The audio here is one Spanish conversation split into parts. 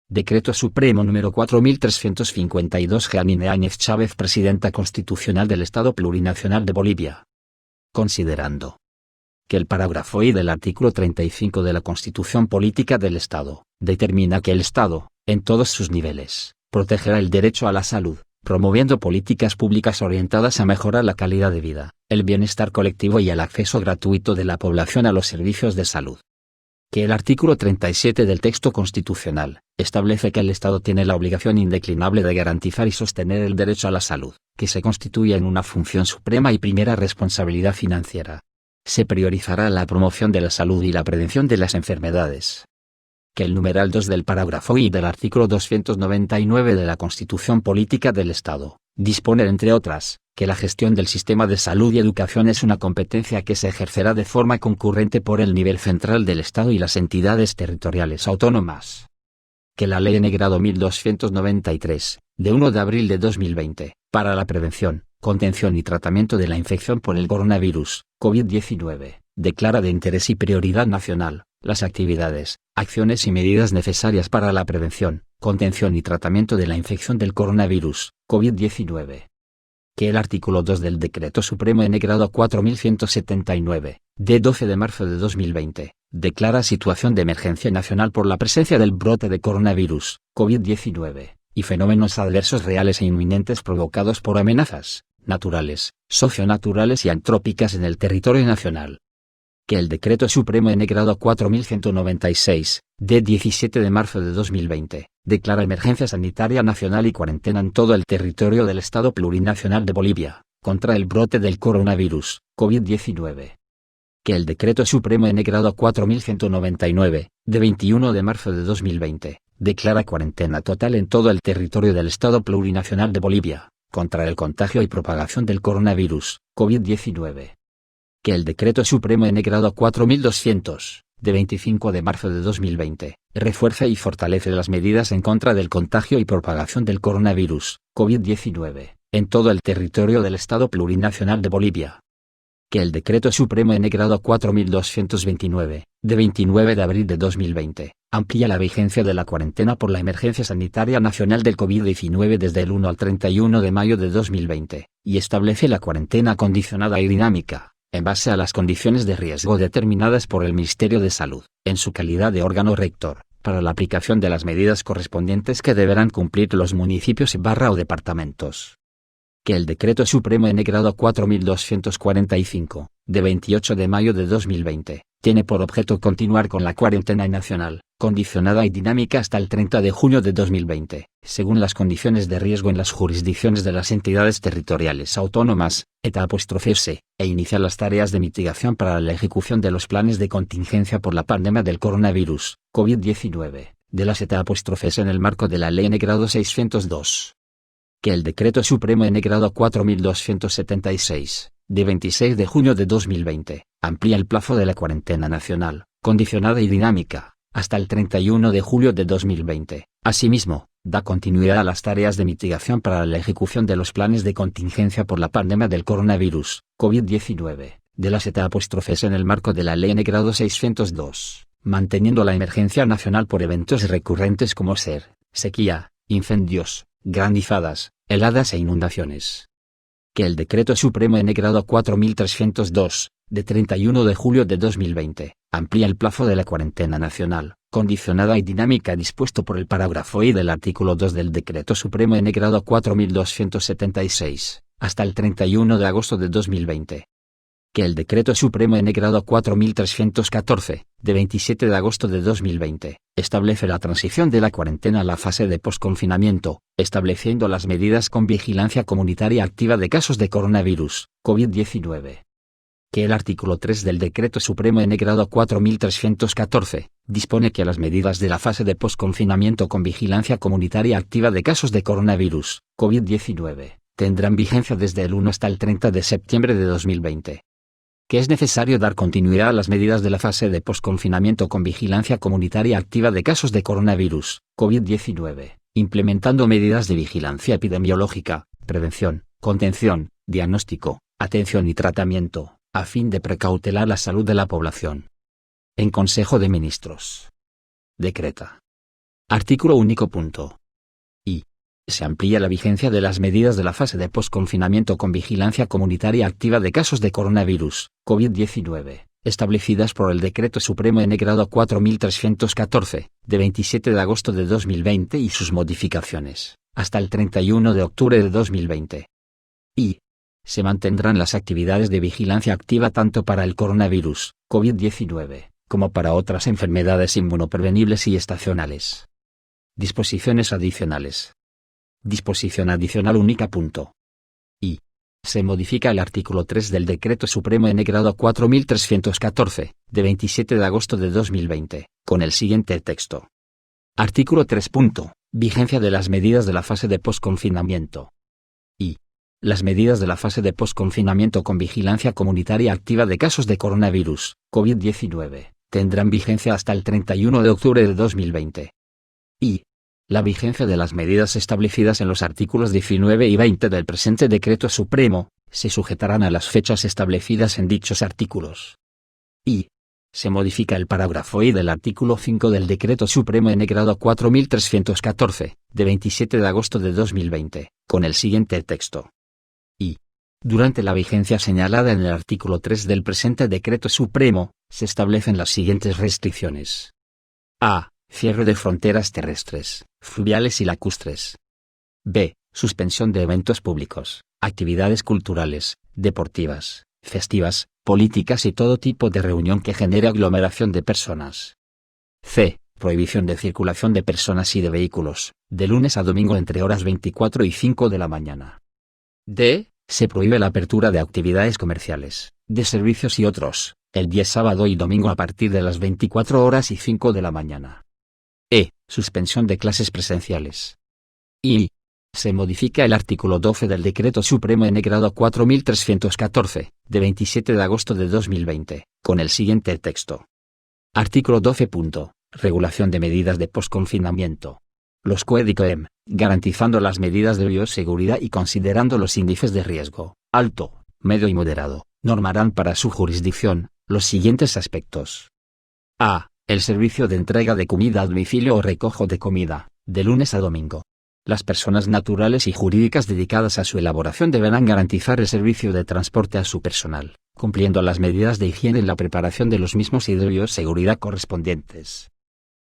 Decreto Supremo número 4352 Jeanine Áñez Chávez, Presidenta Constitucional del Estado Plurinacional de Bolivia. Considerando que el parágrafo I del artículo 35 de la Constitución Política del Estado determina que el Estado, en todos sus niveles, protegerá el derecho a la salud, promoviendo políticas públicas orientadas a mejorar la calidad de vida, el bienestar colectivo y el acceso gratuito de la población a los servicios de salud. Que el artículo 37 del texto constitucional establece que el Estado tiene la obligación indeclinable de garantizar y sostener el derecho a la salud, que se constituye en una función suprema y primera responsabilidad financiera. Se priorizará la promoción de la salud y la prevención de las enfermedades. Que el numeral 2 del parágrafo I del artículo 299 de la Constitución Política del Estado dispone, entre otras, que la gestión del sistema de salud y educación es una competencia que se ejercerá de forma concurrente por el nivel central del Estado y las entidades territoriales autónomas. Que la Ley N. 1293, de 1 de abril de 2020, para la prevención, contención y tratamiento de la infección por el coronavirus, COVID-19, declara de interés y prioridad nacional las actividades, acciones y medidas necesarias para la prevención, contención y tratamiento de la infección del coronavirus, COVID-19. Que el artículo 2 del Decreto Supremo N. 4179, de 12 de marzo de 2020, declara situación de emergencia nacional por la presencia del brote de coronavirus, COVID-19, y fenómenos adversos reales e inminentes provocados por amenazas naturales, socionaturales y antrópicas en el territorio nacional. Que el Decreto Supremo N. 4196, de 17 de marzo de 2020, declara emergencia sanitaria nacional y cuarentena en todo el territorio del Estado Plurinacional de Bolivia, contra el brote del coronavirus, COVID-19. Que el Decreto Supremo N. 4199, de 21 de marzo de 2020, declara cuarentena total en todo el territorio del Estado Plurinacional de Bolivia, contra el contagio y propagación del coronavirus, COVID-19. Que el Decreto Supremo N. 4200, de 25 de marzo de 2020, refuerza y fortalece las medidas en contra del contagio y propagación del coronavirus, COVID-19, en todo el territorio del Estado Plurinacional de Bolivia. Que el Decreto Supremo N. 4229, de 29 de abril de 2020, amplía la vigencia de la cuarentena por la emergencia sanitaria nacional del COVID-19 desde el 1 al 31 de mayo de 2020, y establece la cuarentena condicionada y dinámica, en base a las condiciones de riesgo determinadas por el Ministerio de Salud, en su calidad de órgano rector, para la aplicación de las medidas correspondientes que deberán cumplir los municipios o departamentos. Que el Decreto Supremo N. 4245, de 28 de mayo de 2020, tiene por objeto continuar con la cuarentena nacional, condicionada y dinámica hasta el 30 de junio de 2020, según las condiciones de riesgo en las jurisdicciones de las entidades territoriales autónomas, /S, e iniciar las tareas de mitigación para la ejecución de los planes de contingencia por la pandemia del coronavirus, COVID-19, de las /S en el marco de la Ley N. 602. Que el Decreto Supremo N. 4276, de 26 de junio de 2020, amplía el plazo de la cuarentena nacional, condicionada y dinámica, hasta el 31 de julio de 2020. Asimismo, da continuidad a las tareas de mitigación para la ejecución de los planes de contingencia por la pandemia del coronavirus, COVID-19, de las /S en el marco de la Ley N. 602, manteniendo la emergencia nacional por eventos recurrentes como sequía, incendios, granizadas, heladas e inundaciones. Que el Decreto Supremo N. 4302, de 31 de julio de 2020, amplía el plazo de la cuarentena nacional, condicionada y dinámica dispuesto por el parágrafo I del artículo 2 del Decreto Supremo N. 4276, hasta el 31 de agosto de 2020. Que el Decreto Supremo N. 4314, de 27 de agosto de 2020, establece la transición de la cuarentena a la fase de posconfinamiento, estableciendo las medidas con vigilancia comunitaria activa de casos de coronavirus, COVID-19. Que el artículo 3 del Decreto Supremo N. 4314, dispone que las medidas de la fase de posconfinamiento con vigilancia comunitaria activa de casos de coronavirus, COVID-19, tendrán vigencia desde el 1 hasta el 30 de septiembre de 2020. Que es necesario dar continuidad a las medidas de la fase de posconfinamiento con vigilancia comunitaria activa de casos de coronavirus, COVID-19, implementando medidas de vigilancia epidemiológica, prevención, contención, diagnóstico, atención y tratamiento, a fin de precautelar la salud de la población. En Consejo de Ministros. Decreta Artículo único. Y se amplía la vigencia de las medidas de la fase de posconfinamiento con vigilancia comunitaria activa de casos de coronavirus, COVID-19, establecidas por el Decreto Supremo N-Grado 4314, de 27 de agosto de 2020 y sus modificaciones, hasta el 31 de octubre de 2020. Y se mantendrán las actividades de vigilancia activa tanto para el coronavirus, COVID-19, como para otras enfermedades inmunoprevenibles y estacionales. Disposiciones adicionales. Disposición adicional única. Y se modifica el artículo 3 del Decreto Supremo N-Grado 4314, de 27 de agosto de 2020, con el siguiente texto. Artículo 3. Vigencia de las medidas de la fase de posconfinamiento. Y las medidas de la fase de posconfinamiento con vigilancia comunitaria activa de casos de coronavirus, COVID-19, tendrán vigencia hasta el 31 de octubre de 2020. Y la vigencia de las medidas establecidas en los artículos 19 y 20 del presente Decreto Supremo se sujetarán a las fechas establecidas en dichos artículos. Y se modifica el parágrafo I del artículo 5 del Decreto Supremo N-Grado 4314, de 27 de agosto de 2020, con el siguiente texto. Y durante la vigencia señalada en el artículo 3 del presente Decreto Supremo, se establecen las siguientes restricciones. A. Cierre de fronteras terrestres, fluviales y lacustres. B. Suspensión de eventos públicos, actividades culturales, deportivas, festivas, políticas y todo tipo de reunión que genere aglomeración de personas. C. Prohibición de circulación de personas y de vehículos, de lunes a domingo entre horas 24 y 5 de la mañana. D. Se prohíbe la apertura de actividades comerciales, de servicios y otros, el día sábado y domingo a partir de las 24 horas y 5 de la mañana. E. Suspensión de clases presenciales. Y se modifica el artículo 12 del Decreto Supremo N-Grado 4314, de 27 de agosto de 2020, con el siguiente texto. Artículo 12. Regulación de medidas de posconfinamiento. Los COE-DICOEM, garantizando las medidas de bioseguridad y considerando los índices de riesgo, alto, medio y moderado, normarán para su jurisdicción los siguientes aspectos. A. El servicio de entrega de comida a domicilio o recojo de comida, de lunes a domingo. Las personas naturales y jurídicas dedicadas a su elaboración deberán garantizar el servicio de transporte a su personal, cumpliendo las medidas de higiene en la preparación de los mismos y de bioseguridad correspondientes.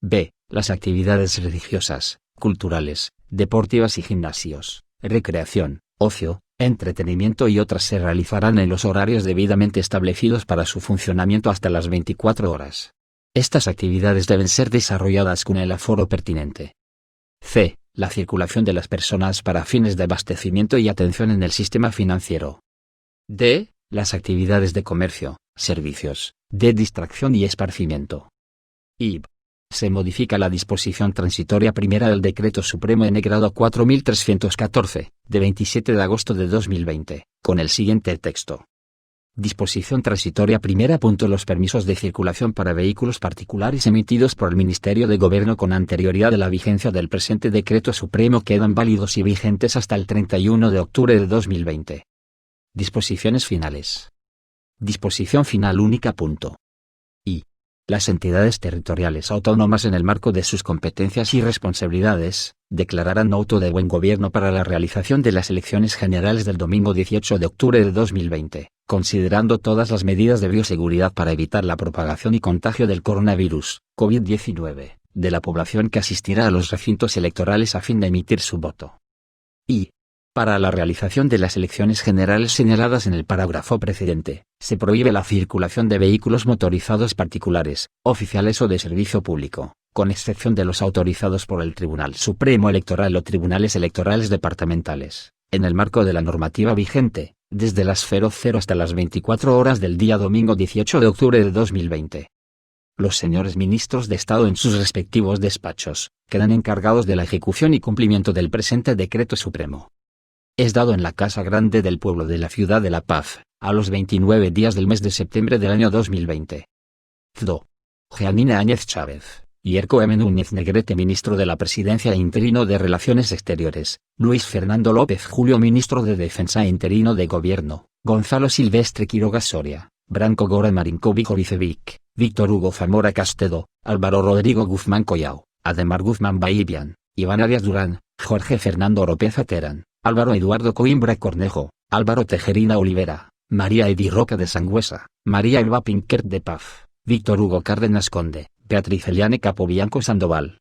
B. Las actividades religiosas, culturales, deportivas y gimnasios, recreación, ocio, entretenimiento y otras se realizarán en los horarios debidamente establecidos para su funcionamiento hasta las 24 horas. Estas actividades deben ser desarrolladas con el aforo pertinente. C. La circulación de las personas para fines de abastecimiento y atención en el sistema financiero. D. Las actividades de comercio, servicios, de distracción y esparcimiento. I. Se modifica la disposición transitoria primera del Decreto Supremo N-Grado 4314, de 27 de agosto de 2020, con el siguiente texto. Disposición transitoria primera. Los permisos de circulación para vehículos particulares emitidos por el Ministerio de Gobierno con anterioridad a la vigencia del presente Decreto Supremo quedan válidos y vigentes hasta el 31 de octubre de 2020. Disposiciones finales. Disposición final única. Y las entidades territoriales autónomas en el marco de sus competencias y responsabilidades, declararán auto de buen gobierno para la realización de las elecciones generales del domingo 18 de octubre de 2020, considerando todas las medidas de bioseguridad para evitar la propagación y contagio del coronavirus, COVID-19, de la población que asistirá a los recintos electorales a fin de emitir su voto. Y para la realización de las elecciones generales señaladas en el parágrafo precedente, se prohíbe la circulación de vehículos motorizados particulares, oficiales o de servicio público, con excepción de los autorizados por el Tribunal Supremo Electoral o tribunales electorales departamentales, en el marco de la normativa vigente, desde las 00 hasta las 24 horas del día domingo 18 de octubre de 2020. Los señores ministros de Estado en sus respectivos despachos, quedan encargados de la ejecución y cumplimiento del presente Decreto Supremo. Es dado en la Casa Grande del Pueblo de la Ciudad de La Paz, a los 29 días del mes de septiembre del año 2020. CDO. Jeanine Áñez Chávez, Yerko M. Núñez Negrete Ministro de la Presidencia e Interino de Relaciones Exteriores, Luis Fernando López Julio Ministro de Defensa e Interino de Gobierno, Gonzalo Silvestre Quiroga Soria, Branco Gora Marinkovic Vicevic, Víctor Hugo Zamora Castedo, Álvaro Rodrigo Guzmán Collao, Ademar Guzmán Baibian, Iván Arias Durán, Jorge Fernando Oropeza Terán, Álvaro Eduardo Coimbra Cornejo, Álvaro Tejerina Olivera, María Edi Roca de Sangüesa, María Elba Pinquert de Paz, Víctor Hugo Cárdenas Conde, Beatriz Eliane Capobianco Sandoval,